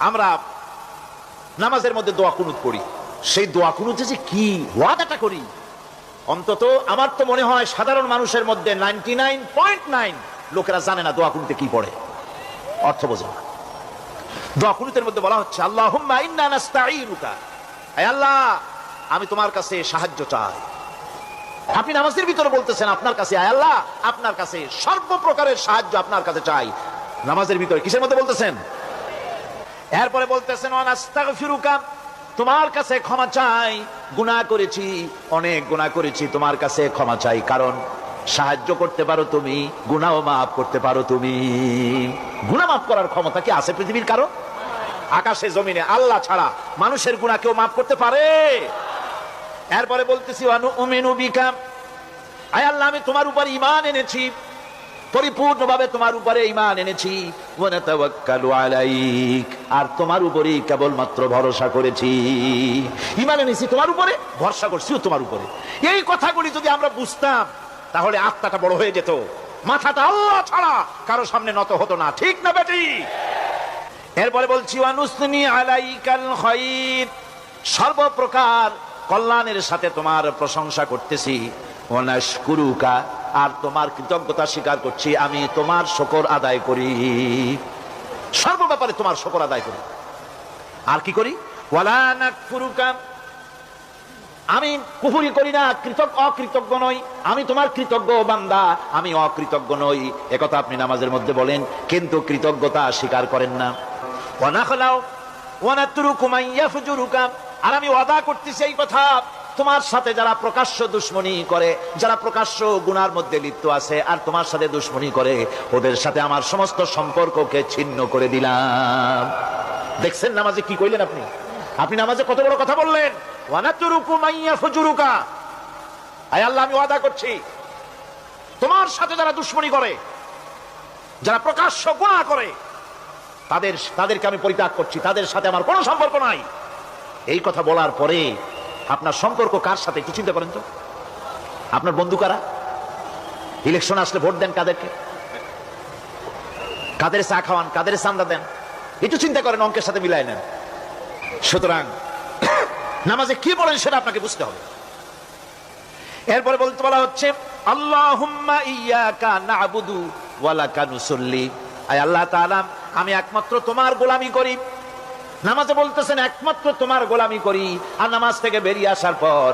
আমরা নামাজের মধ্যে দোয়া কুনুত পড়ি, সেই দোয়া কুনুতে যে কি ওয়াদাটা করি, অন্তত আমার তো মনে হয় সাধারণ মানুষের মধ্যে 99.9 লোকেরা জানে না দোয়া কুনুতে কি পড়ে, অর্থ বোঝে না। দোয়া কুনুতের মধ্যে বলা হচ্ছে আল্লাহুম্মা ইন্না নাস্তাঈনুকা, হে আল্লাহ আমি তোমার কাছে সাহায্য চাই। আপনি নামাজের ভিতরে বলতেছেন আপনার কাছে, হে আল্লাহ আপনার কাছে সর্বপ্রকারের সাহায্য আপনার কাছে চাই। নামাজের ভিতরে কিসের মধ্যে বলতেছেন? এরপরে বলতেছেন ওয়া নাস্তাগফিরুকা, তোমার কাছে ক্ষমা চাই, গুনাহ করেছি, অনেক গুনাহ করেছি, তোমার কাছে ক্ষমা চাই, কারণ সাহায্য করতে পারো তুমি, গুনাহও মাফ করতে পারো তুমি। গুনাহ মাফ করার ক্ষমতা কি আছে পৃথিবীর কারো? আকাশে জমিনে আল্লাহ ছাড়া মানুষের গুনাহ কেউ মাফ করতে পারে? এরপরে বলতেছি ওয়া নুমিনু বিকা, আয় আল্লাহ আমি তোমার উপর ঈমান এনেছি, পরিপূর্ণভাবে তোমার উপরে ঈমান এনেছি। ওয়া নাতাওয়াক্কালু আলাইক, আর তোমার উপরেই কেবলমাত্র ভরসা করেছি। ঈমান এনেছি তোমার উপরে, ভরসা করছিও তোমার উপরে। এই কথাগুলি যদি আমরা বুঝতাম তাহলে আত্মাটা বড় হয়ে যেত, মাথাটা আল্লাহ ছাড়া কারো সামনে নত হতো না, ঠিক না বেটি? এরপরে বলছি ওয়া নুসনি আলাইকাল খায়র, সর্বপ্রকার কল্যাণের সাথে তোমার প্রশংসা করতেছি। ওয়া নাশকুরুকা, আর তোমার কৃতজ্ঞতা স্বীকার করছি, আমি তোমার শুকর আদায় করি, সর্ব ব্যাপারে তোমার শুকর আদায় করি। আর কি করি? ওয়ালা নাকফুরুকা, আমি কুফরি করি না, অকৃতজ্ঞ নই, আমি তোমার কৃতজ্ঞ বান্দা, আমি অকৃতজ্ঞ নই, একথা আপনি নামাজের মধ্যে বলেন, কিন্তু কৃতজ্ঞতা স্বীকার করেন না। ওয়া নাখলাউ ওয়া নাতরুকু মান ইয়াফজুরুকা, আর আমি ওয়াদা করতেছি এই কথা, তোমার সাথে যারা প্রকাশ্য দুশমনী করে, যারা প্রকাশ্য গুনার মধ্যে লিপ্ত আছে আর তোমার সাথে দুশমনী করে, ওদের সাথে আমার সমস্ত সম্পর্ককে ছিন্ন করে দিলাম। দেখছেন নামাজে কি কইলেন আপনি? আপনি নামাজে কত বড় কথা বললেন, ওয়া নাতরুকু মান ইয়াফজুরুকা, আয় আল্লাহ আমি ওয়াদা করছি তোমার সাথে যারা দুশমনী করে, যারা প্রকাশ্য গুনাহ করে, তাদেরকে আমি পরিত্যাগ করছি, তাদের সাথে আমার কোনো সম্পর্ক নাই। এই কথা বলার পরে আপনার সম্পর্ক কার সাথে একটু চিন্তা করেন তো। আপনার বন্ধু কারা? ইলেকশন আসলে ভোট দেন কাদেরকে? কাদের চা খাওয়ান, কাদের চান্দা দেন? একটু চিন্তা করেন, অঙ্কের সাথে মিলাই নেন। সুতরাং নামাজে কি বলেন সেটা আপনাকে বুঝতে হবে। এরপরে বলতে বলা হচ্ছে আল্লাহুম্মা ইয়্যাকা না'বুদু ওয়া লাকা নুসাল্লি, আয় আল্লাহ তাআলা আমি একমাত্র তোমার গোলামি করি। নামাজে বলতেছেন একমাত্র তোমার গোলামি করি, আর নামাজ থেকে বেরিয়ে আসার পর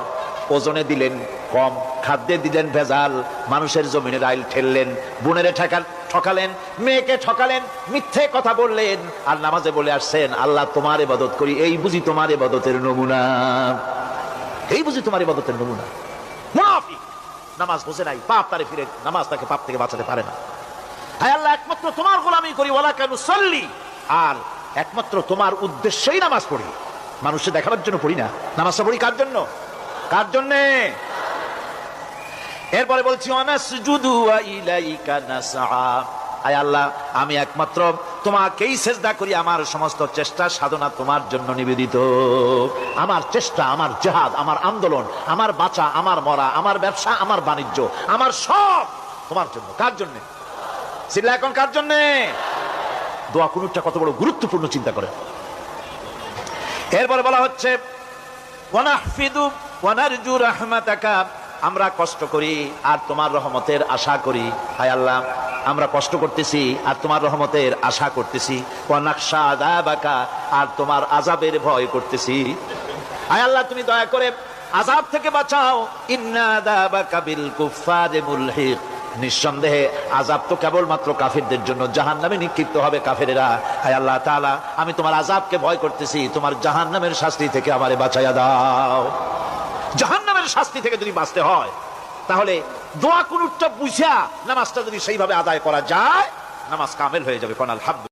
ওজনে দিলেন কম, খাদ্যে দিলেন ভেজাল, মানুষের জমিনে রাইল ঠেললেন, বোনেরে ঠকালেন, মেয়েকে ঠকালেন, মিথ্যে কথা বললেন, আর নামাজে বলে আসছেন আল্লাহ তোমার ইবাদত করি। এই বুঝি তোমার ইবাদতের নমুনা? এই বুঝি তোমার ইবাদতের নমুনা? মুনাফিক নামাজ বোঝে নাই, পাপ তারে ফিরে, নামাজ তাকে পাপ থেকে বাঁচাতে পারে না। হায় আল্লাহ একমাত্র তোমার গোলামি করি, ওয়া লাকা নুসাল্লি, আর একমাত্র তোমার উদ্দেশ্যেই নামাজ পড়ি, মানুষকে দেখানোর জন্য পড়ি না। নামাজটা পড়ি কার জন্য? কার জন্য? এরপরে বলছি ওয়ানাসজুদু ওয়া ইলাইকা নাসআ, আয় আল্লাহ আমি একমাত্র তোমাকেই সিজদা করি, আমার সমস্ত চেষ্টা সাধনা তোমার জন্য নিবেদিত। আমার চেষ্টা, আমার জিহাদ, আমার আন্দোলন, আমার বাঁচা, আমার মরা, আমার ব্যবসা, আমার বাণিজ্য, আমার সব তোমার জন্য। কার জন্য? সিল্লা এখন কার জন্য? দোয়া কুনুতটা কত বড় গুরুত্বপূর্ণ চিন্তা করেন। এরপরে বলা হচ্ছে ওয়া নাহফিদু ওয়া নারজু রাহমাতাকা, আমরা কষ্ট করি আর তোমার রহমতের আশা করি। হায় আল্লাহ আমরা কষ্ট করতেছি আর তোমার রহমতের আশা করতেছি। ওয়া নাখশা আযাবাকা, আর তোমার আযাবের ভয় করতেছি। হায় আল্লাহ তুমি দয়া করে আযাব থেকে বাঁচাও। ইন্না আযাবাকা বিল কুফফারি মুলহিক, নিঃসন্দেহে আযাব তো কেবলমাত্র কাফেরদের জন্য, জাহান্নামে নিক্ষিপ্ত হবে কাফেরেরা। হায় আল্লাহ তাআলা আমি তোমার আযাবকে ভয় করতেছি, তোমার জাহান্নামের শাস্তি থেকে আমারে বাঁচাইয়া দাও। জাহান্নামের শাস্তি থেকে যদি বাঁচতে হয় তাহলে দোয়া কুনুতটা বুঝা নামাজটা যদি সেইভাবে আদায় করা যায়, নামাজ কামেল হয়ে যাবে। কোন আলহামদুলিল্লাহ।